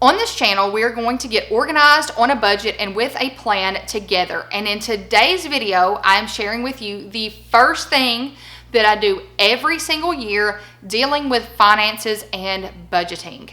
On this channel, we are going to get organized on a budget and with a plan together. And in today's video, I'm sharing with you the first thing that I do every single year dealing with finances and budgeting.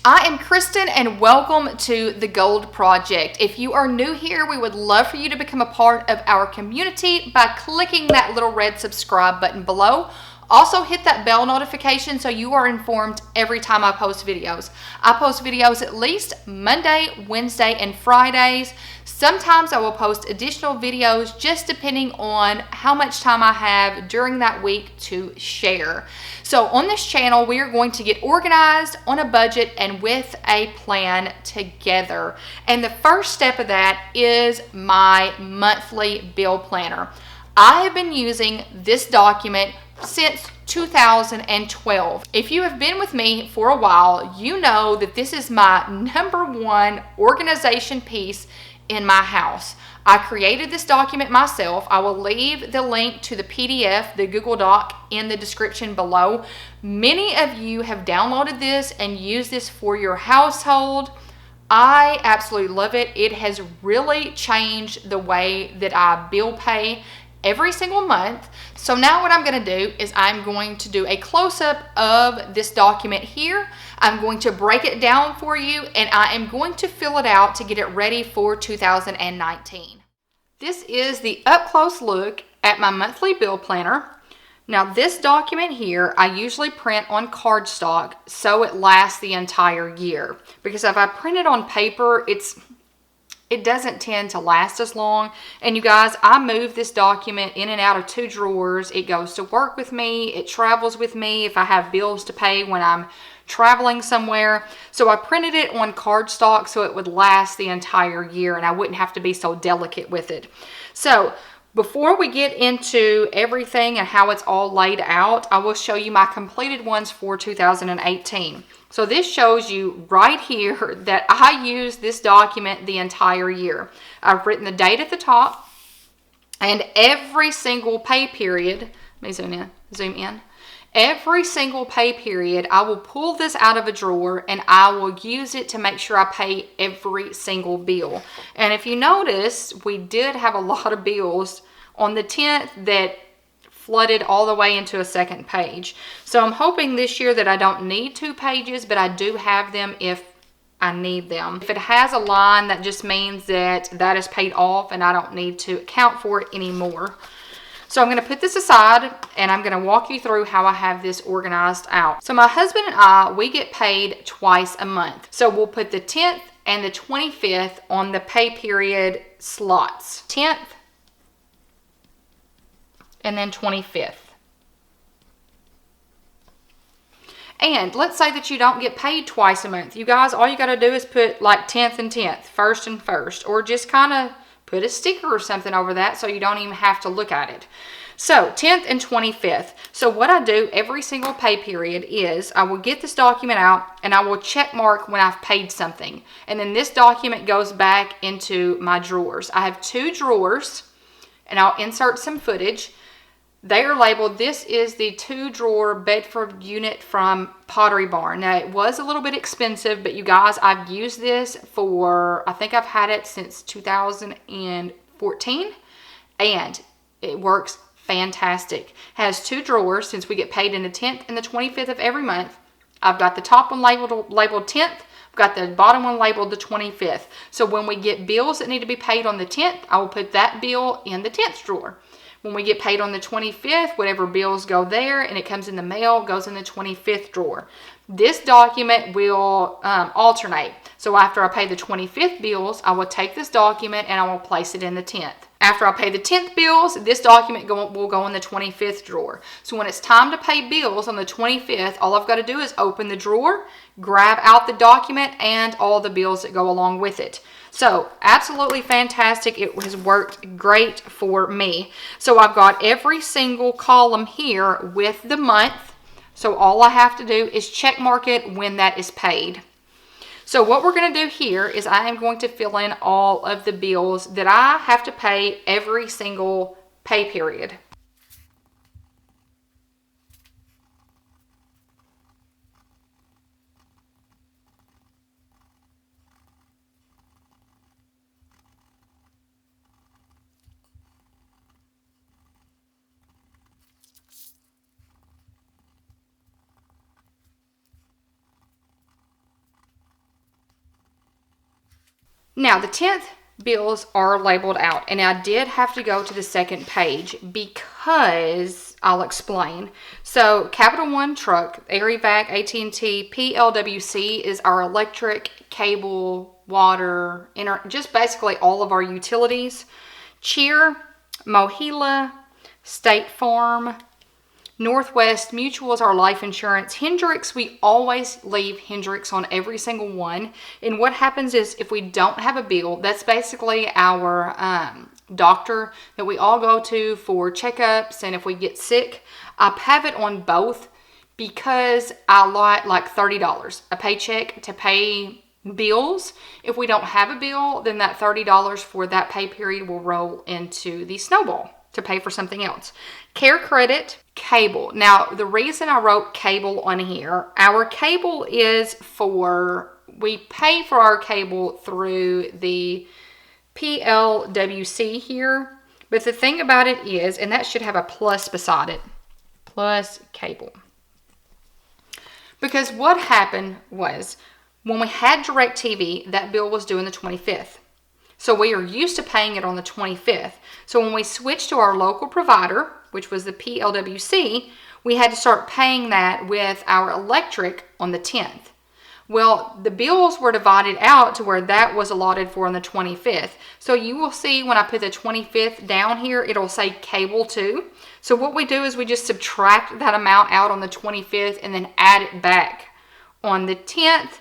I am Kristen and welcome to The Gold Project. If you are new here, we would love for you to become a part of our community by clicking that little red subscribe button below. Also hit that bell notification so you are informed every time I post videos. I post videos at least Monday, Wednesday, and Fridays. Sometimes I will post additional videos just depending on how much time I have during that week to share. So on this channel, we are going to get organized on a budget and with a plan together. And the first step of that is my monthly bill planner. I have been using this document since 2012. If you have been with me for a while, you know that this is my #1 organization piece in my house. I created this document myself. I will leave the link to the PDF, the Google Doc, in the description below. Many of you have downloaded this and used this for your household. I absolutely love it. It has really changed the way that I bill pay every single month. So now what I'm going to do is I'm going to do a close-up of this document here. I'm going to break it down for you and I am going to fill it out to get it ready for 2019. This is the up-close look at my monthly bill planner. Now this document here, I usually print on cardstock so it lasts the entire year. Because if I print it on paper, it doesn't tend to last as long. And you guys, I move this document in and out of 2 drawers. It goes to work with me. It travels with me if I have bills to pay when I'm traveling somewhere. So I printed it on cardstock so it would last the entire year and I wouldn't have to be so delicate with it. So before we get into everything and how it's all laid out, I will show you my completed ones for 2018. So this shows you right here that I use this document the entire year. I've written the date at the top and every single pay period, let me zoom in. Every single pay period, I will pull this out of a drawer and I will use it to make sure I pay every single bill. And if you notice, we did have a lot of bills on the 10th that flooded all the way into a second page. So I'm hoping this year that I don't need 2 pages, but I do have them if I need them. If it has a line, that just means that that is paid off and I don't need to account for it anymore. So I'm going to put this aside and I'm going to walk you through how I have this organized out. So my husband and I, we get paid twice a month. So we'll put the 10th and the 25th on the pay period slots. 10th and then 25th. And let's say that you don't get paid twice a month. You guys, all you got to do is put like 10th and 10th, first and first, or just kind of put a sticker or something over that so you don't even have to look at it. So 10th and 25th. So what I do every single pay period is I will get this document out and I will check mark when I've paid something. And then this document goes back into my drawers. I have 2 drawers and I'll insert some footage. They are labeled, this is the 2-drawer Bedford unit from Pottery Barn. Now, it was a little bit expensive, but you guys, I've used this for, I think I've had it since 2014, and it works fantastic. It has 2 drawers since we get paid in the 10th and the 25th of every month. I've got the top one labeled 10th. I've got the bottom one labeled the 25th. So when we get bills that need to be paid on the 10th, I will put that bill in the 10th drawer. When we get paid on the 25th, whatever bills go there and it comes in the mail, goes in the 25th drawer. This document will alternate. So after I pay the 25th bills, I will take this document and I will place it in the 10th. After I pay the 10th bills, this document will go in the 25th drawer. So when it's time to pay bills on the 25th, all I've got to do is open the drawer, grab out the document and all the bills that go along with it. So absolutely fantastic. It has worked great for me. So I've got every single column here with the month. So all I have to do is check mark it when that is paid. So what we're going to do here is I am going to fill in all of the bills that I have to pay every single pay period. Now, the 10th bills are labeled out, and I did have to go to the second page because I'll explain. So, Capital One truck, Airvac, AT&T, PLWC is our electric, cable, water, just basically all of our utilities. Cheer, Mohila, State Farm, Northwest Mutual is our life insurance. Hendrix, we always leave Hendrix on every single one. And what happens is if we don't have a bill, that's basically our doctor that we all go to for checkups. And if we get sick, I have it on both because I like $30 a paycheck to pay bills. If we don't have a bill, then that $30 for that pay period will roll into the snowball to pay for something else. Care credit, cable. Now, the reason I wrote cable on here, our cable is we pay for our cable through the PLWC here. But the thing about it is, and that should have a plus beside it, plus cable. Because what happened was, when we had DirecTV, that bill was due on the 25th. So we are used to paying it on the 25th. So when we switched to our local provider, which was the PLWC, we had to start paying that with our electric on the 10th. Well, the bills were divided out to where that was allotted for on the 25th. So you will see when I put the 25th down here, it'll say cable too. So what we do is we just subtract that amount out on the 25th and then add it back on the 10th.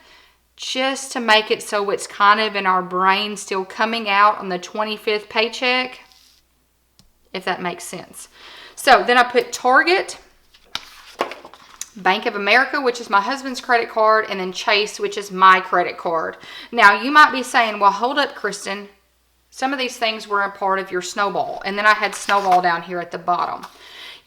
Just to make it so it's kind of in our brain still coming out on the 25th paycheck, if that makes sense. So then I put Target, Bank of America, which is my husband's credit card, and then Chase, which is my credit card. Now, you might be saying, well, hold up, Kristen. Some of these things were a part of your snowball. And then I had snowball down here at the bottom.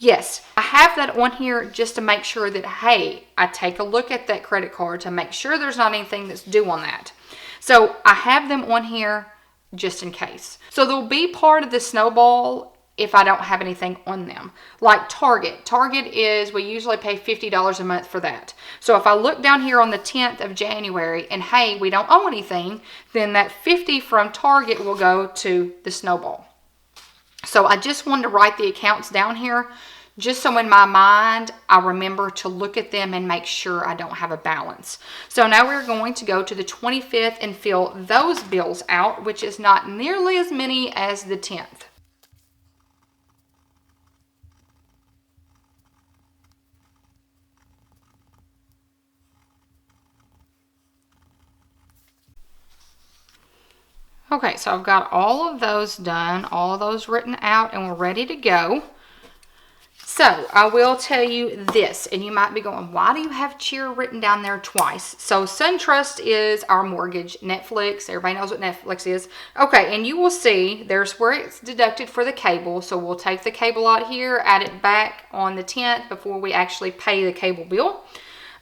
Yes, I have that on here just to make sure that, hey, I take a look at that credit card to make sure there's not anything that's due on that. So I have them on here just in case. So they'll be part of the snowball if I don't have anything on them. Like Target. Target is, we usually pay $50 a month for that. So if I look down here on the 10th of January and, hey, we don't owe anything, then that $50 from Target will go to the snowball. So I just wanted to write the accounts down here just so in my mind I remember to look at them and make sure I don't have a balance. So now we're going to go to the 25th and fill those bills out, which is not nearly as many as the 10th. Okay, so I've got all of those done, all of those written out, and we're ready to go. So I will tell you this, and you might be going, why do you have Cheer written down there twice? So SunTrust is our mortgage. Netflix, everybody knows what Netflix is. Okay, and you will see there's where it's deducted for the cable. So we'll take the cable out here, add it back on the 10th before we actually pay the cable bill.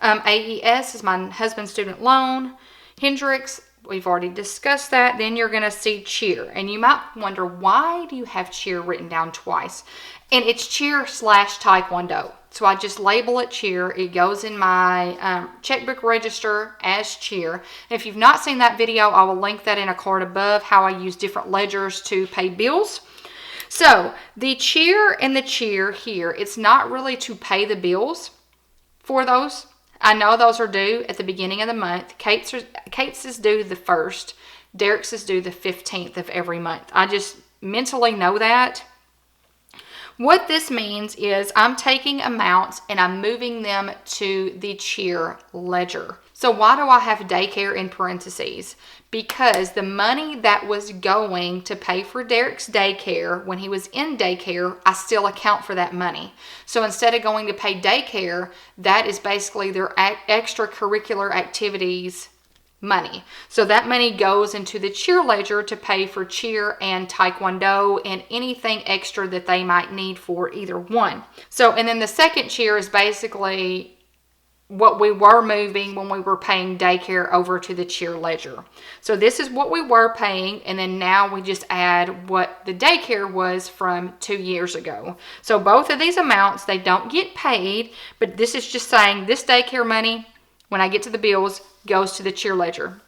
AES is my husband's student loan. Hendrix, we've already discussed that. Then you're going to see Cheer. And you might wonder, why do you have Cheer written down twice? And it's Cheer / Taekwondo. So I just label it Cheer. It goes in my checkbook register as Cheer. And if you've not seen that video, I will link that in a card above, how I use different ledgers to pay bills. So the Cheer and the Cheer here, it's not really to pay the bills for those. I know those are due at the beginning of the month. Kate's is due the 1st. Derek's is due the 15th of every month. I just mentally know that. What this means is I'm taking amounts and I'm moving them to the Cheer ledger. So why do I have daycare in parentheses? Because the money that was going to pay for Derek's daycare when he was in daycare, I still account for that money. So instead of going to pay daycare, that is basically their extracurricular activities money. So that money goes into the cheer ledger to pay for cheer and taekwondo and anything extra that they might need for either one. So, and then the second cheer is basically what we were moving when we were paying daycare over to the cheer ledger. So this is what we were paying, and then now we just add what the daycare was from 2 years ago. So both of these amounts, they don't get paid, but this is just saying this daycare money, when I get to the bills, goes to the cheer ledger.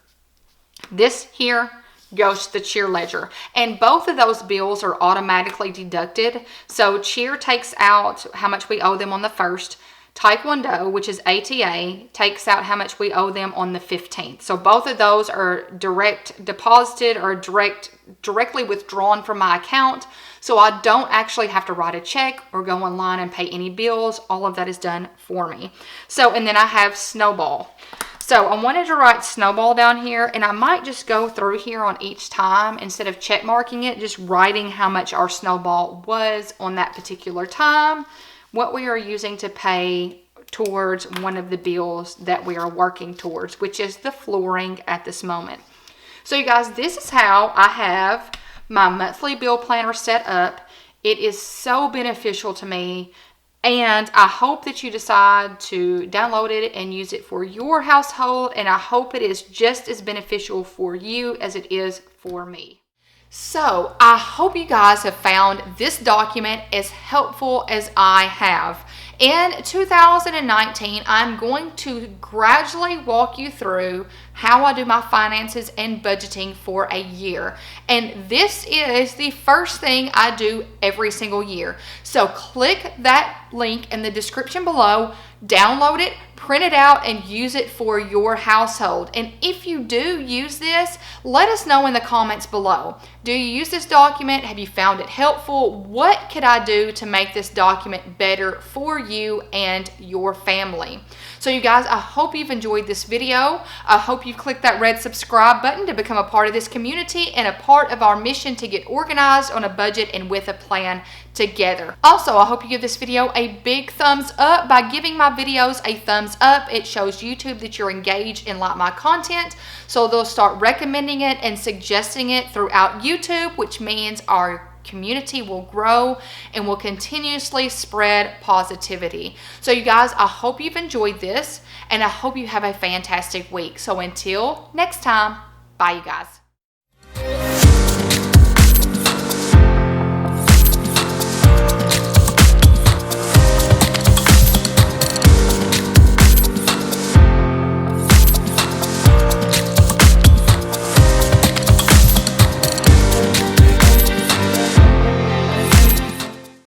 This here goes to the cheer ledger, and both of those bills are automatically deducted. So cheer takes out how much we owe them on the 1st. Taekwondo, which is ATA, takes out how much we owe them on the 15th. So both of those are direct deposited or directly withdrawn from my account. So I don't actually have to write a check or go online and pay any bills. All of that is done for me. So, and then I have Snowball. So I wanted to write Snowball down here, and I might just go through here on each time instead of check marking it, just writing how much our Snowball was on that particular time, what we are using to pay towards one of the bills that we are working towards, which is the flooring at this moment. So you guys, this is how I have my monthly bill planner set up. It is so beneficial to me, and I hope that you decide to download it and use it for your household, and I hope it is just as beneficial for you as it is for me. So I hope you guys have found this document as helpful as I have. In 2019, I'm going to gradually walk you through how I do my finances and budgeting for a year. And this is the first thing I do every single year. So click that link in the description below, download it, print it out, and use it for your household. And if you do use this, let us know in the comments below. Do you use this document? Have you found it helpful? What could I do to make this document better for you and your family? So you guys, I hope you've enjoyed this video. I hope you've clicked that red subscribe button to become a part of this community and a part of our mission to get organized on a budget and with a plan together. Also, I hope you give this video a big thumbs up. By giving my videos a thumbs up, it shows YouTube that you're engaged and like my content, so they'll start recommending it and suggesting it throughout YouTube, which means our community will grow and will continuously spread positivity. So you guys, I hope you've enjoyed this, and I hope you have a fantastic week. So until next time, bye you guys.